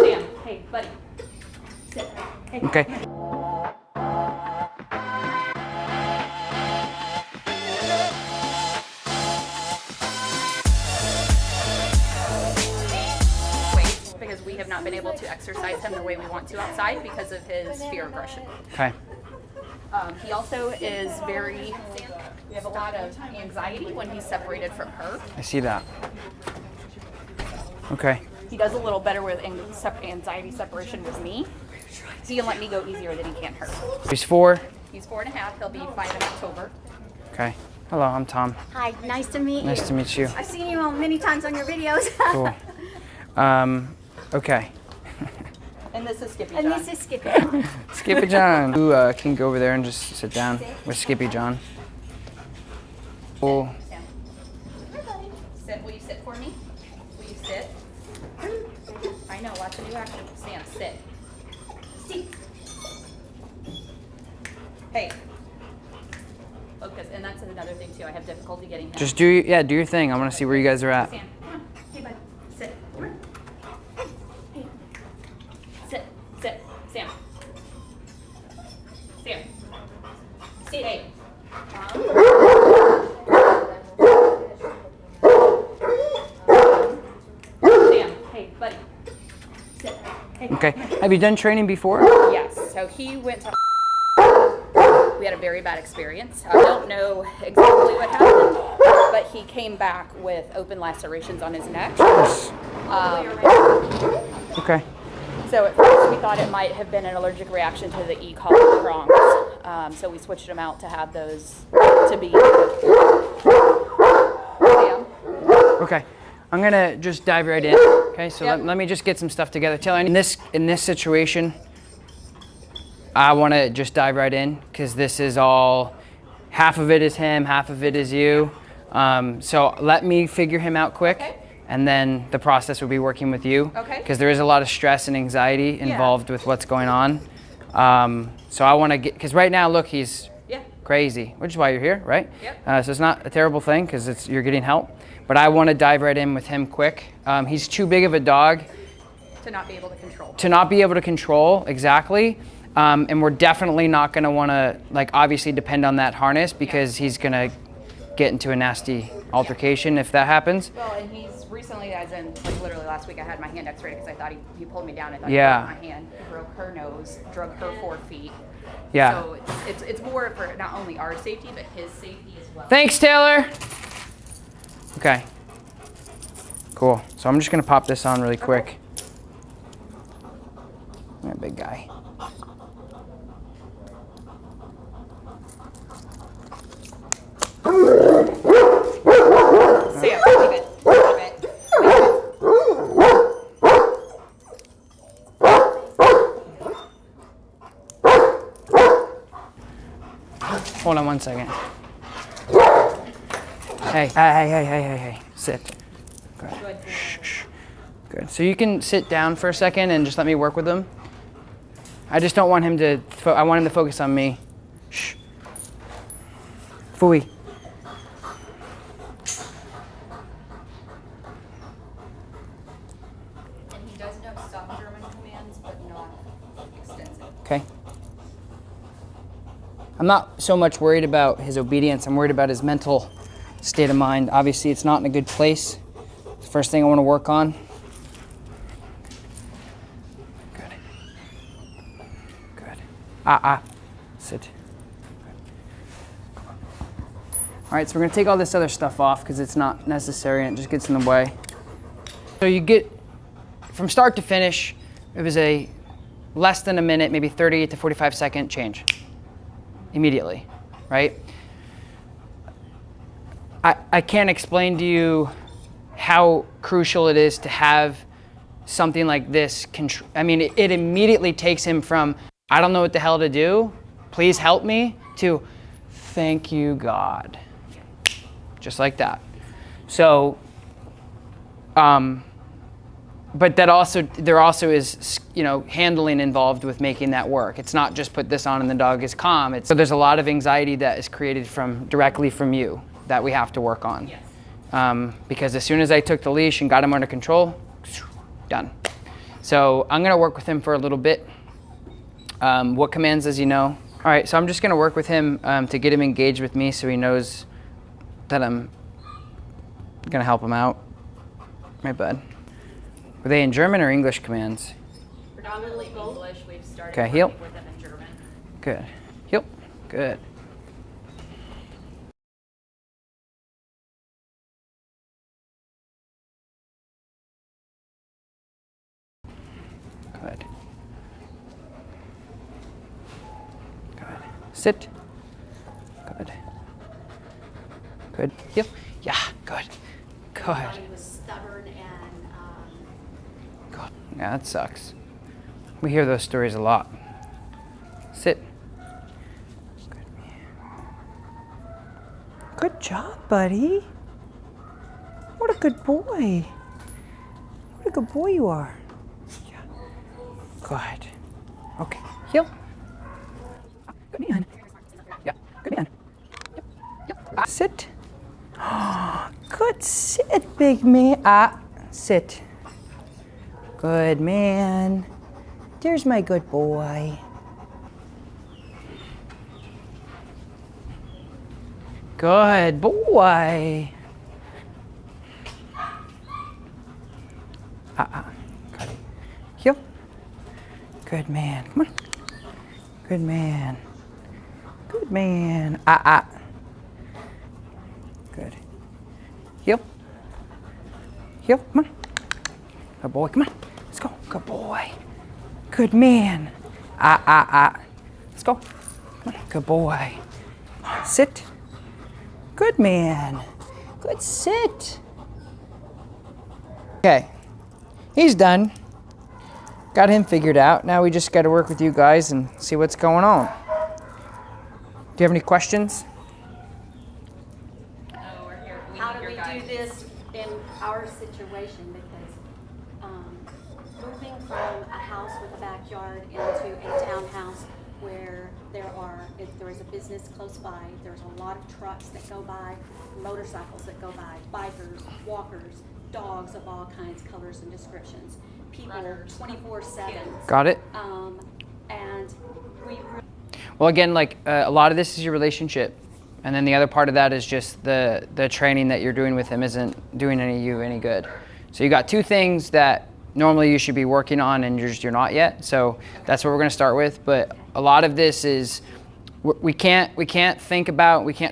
Sam, hey, buddy. Sit. Hey. Okay. Because we have not been able to exercise him the way we want to outside because of his fear aggression. Okay. He also is we have a lot of anxiety when he's separated from her. I see that. Okay. He does a little better with anxiety separation with me. He can let me go easier than he can her. He's 4. He's 4.5, he'll be 5 in October. Okay. Hello, I'm Tom. Hi, nice to meet you. Nice to meet you. I've seen you many times on your videos. Cool. Okay. And this is Skippy And John. this is Skippy. Skippy John. You can go over there and just sit down with Skippy John. Cool. Sam. Sit. Will you sit for me? Will you sit? I know, watch a new action. Sam, sit. Sit. Hey. Focus. And that's another thing too. I have difficulty getting him. Just do your thing. I want to see where you guys are at. Sam, come on. Hey, bud. Sit. Come on. Hey. Sit. Sit. Sam. Sam. Sit. Hey. Sam. Hey, buddy. Sit. Hey. Okay. Have you done training before? Yes. So he went to. We had a very bad experience. I don't know exactly what happened, but he came back with open lacerations on his neck. Okay. So at first we thought it might have been an allergic reaction to the E. coli prongs. So we switched him out to have those to be. Sam. Okay. I'm gonna just dive right in. Okay. So Yep. let me just get some stuff together. Taylor, in this situation, I want to just dive right in because this is all. Half of it is him, half of it is you. So let me figure him out quick. Okay. And then the process will be working with you. Okay. Because there is a lot of stress and anxiety involved with what's going on. So I want to get, because right now, look, he's Yeah. crazy, which is why you're here, right? Yep. So it's not a terrible thing because you're getting help. But I want to dive right in with him quick. He's too big of a dog To not be able to control. to not be able to control, exactly. And we're definitely not going to want to, like, obviously depend on that harness because he's going to get into a nasty altercation if that happens. Well, and he's recently, as in like literally last week, I had my hand X-rayed because I thought he pulled me down. I thought Yeah. he broke my hand. He broke her nose, drug her 4 feet. Yeah. So it's more for not only our safety but his safety as well. Thanks, Taylor. Okay. Cool. So I'm just going to pop this on really quick. Yeah, big guy. Sam, leave it. Leave it. Hold on one second. Hey. Sit. Good. Shh, shh. Good. So you can sit down for a second and just let me work with him. I just don't want him to, I want him to focus on me. Shh. Fooey. And he does know some German commands, but not extensive. Okay. I'm not so much worried about his obedience. I'm worried about his mental state of mind. Obviously, it's not in a good place. It's the first thing I want to work on. Good. Good. Sit. All right, so we're going to take all this other stuff off because it's not necessary and it just gets in the way. So you get, from start to finish, it was a less than a minute, maybe 30 to 45 second change. Immediately, right? I can't explain to you how crucial it is to have something like this. I mean, it immediately takes him from, I don't know what the hell to do, please help me, to thank you, God. Just like that. So, but that also, there also is, handling involved with making that work. It's not just put this on and the dog is calm. So there's a lot of anxiety that is created directly from you. that we have to work on. Because as soon as I took the leash and got him under control, done. So I'm gonna work with him for a little bit. What commands does he know? All right, so I'm just gonna work with him to get him engaged with me so he knows that I'm gonna help him out. Right, bud? Were they in German or English commands? Predominantly English. We've started Okay, heel. working with them in German. Good. Heel. Good. Good. Good. Sit. Good. Good. Heel. Yeah, good. Good. He was stubborn and God. Yeah, that sucks. We hear those stories a lot. Sit. Good man. Good job, buddy. What a good boy. What a good boy you are. Yeah. Good. Okay. Heel. Good man. Yeah. Good man. Yep. Yep. Sit. Good. Sit, big man. Sit. Good man. There's my good boy. Good boy. Good. Heel. Good man. Come on. Good man. Good man. Good. Heel. Heel. Come on. Good boy. Come on. Let's go. Good boy. Good man. Let's go. Come on. Good boy. Sit. Good man. Good sit. Okay. He's done. Got him figured out. Now we just got to work with you guys and see what's going on. Do you have any questions? how do we do this in our situation? Because moving from a house with a backyard into a townhouse where if there is a business close by, there's a lot of trucks that go by, motorcycles that go by, bikers, walkers, dogs of all kinds, colors, and descriptions. People 24/7. Got it. And we Well, again, like a lot of this is your relationship. And then the other part of that is just the training that you're doing with him isn't doing you any good. So you got two things that normally you should be working on and you're not yet. So that's what we're going to start with. But a lot of this is we can't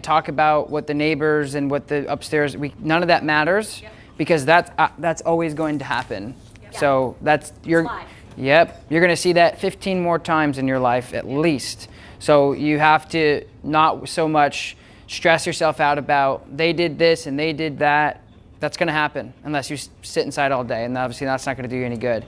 talk about what the neighbors and what the upstairs, none of that matters because that's always going to happen. So that's life. Yep, you're going to see that 15 more times in your life at least. So you have to not so much stress yourself out about they did this and they did that. That's going to happen unless you sit inside all day, and obviously that's not going to do you any good.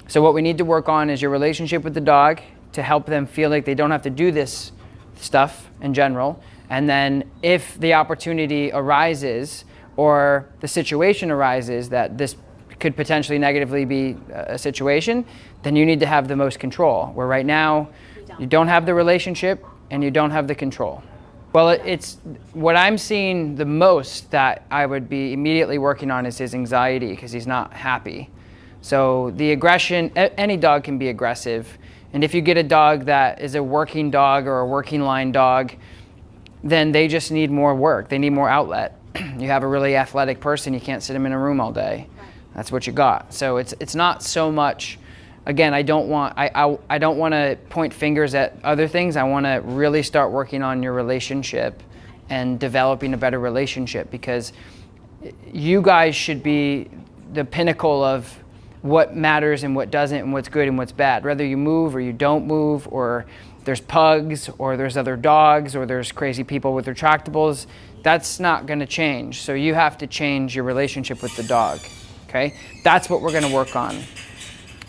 So what we need to work on is your relationship with the dog to help them feel like they don't have to do this stuff in general. And then if the opportunity arises or the situation arises that this could potentially negatively be a situation, then you need to have the most control. Where right now, you don't have the relationship and you don't have the control. Well, it's what I'm seeing the most that I would be immediately working on is his anxiety because he's not happy. So the aggression, any dog can be aggressive. And if you get a dog that is a working dog or a working line dog, then they just need more work. They need more outlet. You have a really athletic person, you can't sit him in a room all day. That's what you got. So it's not so much, again, I don't want to point fingers at other things. I want to really start working on your relationship and developing a better relationship because you guys should be the pinnacle of what matters and what doesn't and what's good and what's bad. Whether you move or you don't move or there's pugs or there's other dogs or there's crazy people with retractables, that's not going to change. So you have to change your relationship with the dog. Okay, that's what we're going to work on.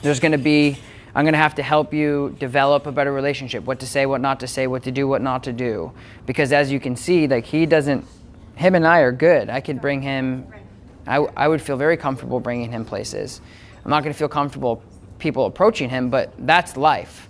I'm going to have to help you develop a better relationship, what to say, what not to say, what to do, what not to do. Because as you can see, like him and I are good. I could bring him, I would feel very comfortable bringing him places. I'm not going to feel comfortable people approaching him, but that's life.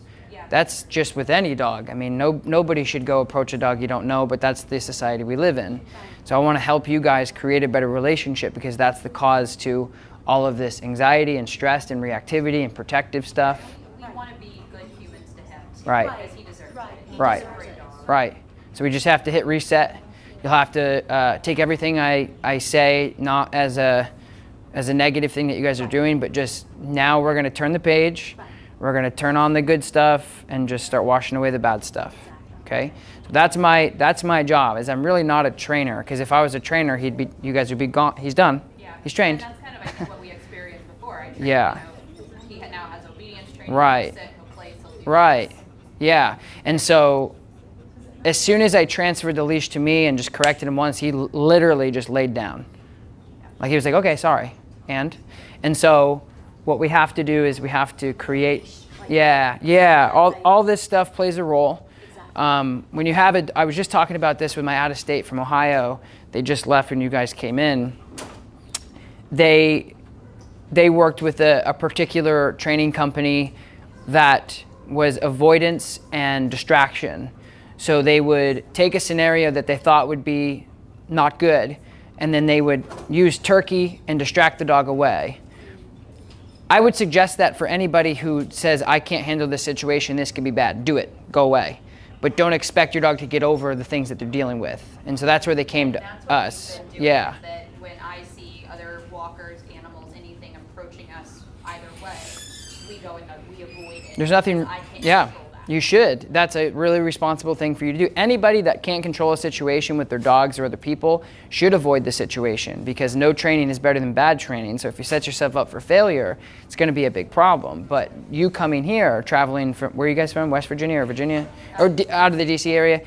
That's just with any dog. I mean, nobody should go approach a dog you don't know, but that's the society we live in. So I want to help you guys create a better relationship, because that's the cause to all of this anxiety and stress and reactivity and protective stuff. We want to be good humans to him, too, Right. because he deserves it. He Right. deserves it. Right. So we just have to hit reset. You'll have to take everything I say not as a negative thing that you guys are doing, but just now we're going to turn the page. We're going to turn on the good stuff and just start washing away the bad stuff. Okay? So that's my job. Is I'm really not a trainer, because if I was a trainer, you guys would be gone. He's done. Yeah. He's trained. And that's kind of, I think, what we experienced before. I trained, Yeah. He now has obedience training. Right. He'll sit, he'll play, he'll do Right. this. Yeah. And so as soon as I transferred the leash to me and just corrected him once, he literally just laid down. Like he was like, okay, sorry. And so what we have to do is we have to create, all this stuff plays a role. When you have I was just talking about this with my out of state from Ohio. They just left when you guys came in. They worked with a particular training company that was avoidance and distraction. So they would take a scenario that they thought would be not good, and then they would use turkey and distract the dog away. I would suggest that for anybody who says, I can't handle this situation, this could be bad, do it, go away. But don't expect your dog to get over the things that they're dealing with. And so that's where they came to That's what us. we've been doing, Yeah. is that when I see other walkers, animals, anything approaching us either way, we go and we avoid it. There's nothing, because I can't yeah, control that. you should. That's a really responsible thing for you to do. Anybody that can't control a situation with their dogs or other people should avoid the situation, because no training is better than bad training. So if you set yourself up for failure, it's going to be a big problem. But you coming here, traveling from, where are you guys from? West Virginia or Virginia? Or out of the DC area?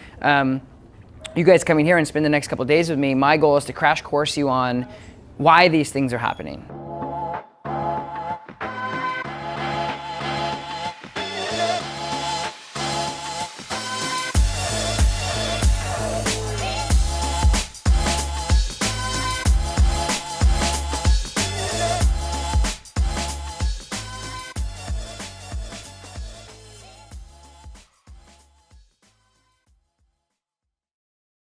You guys coming here and spend the next couple of days with me, my goal is to crash course you on why these things are happening.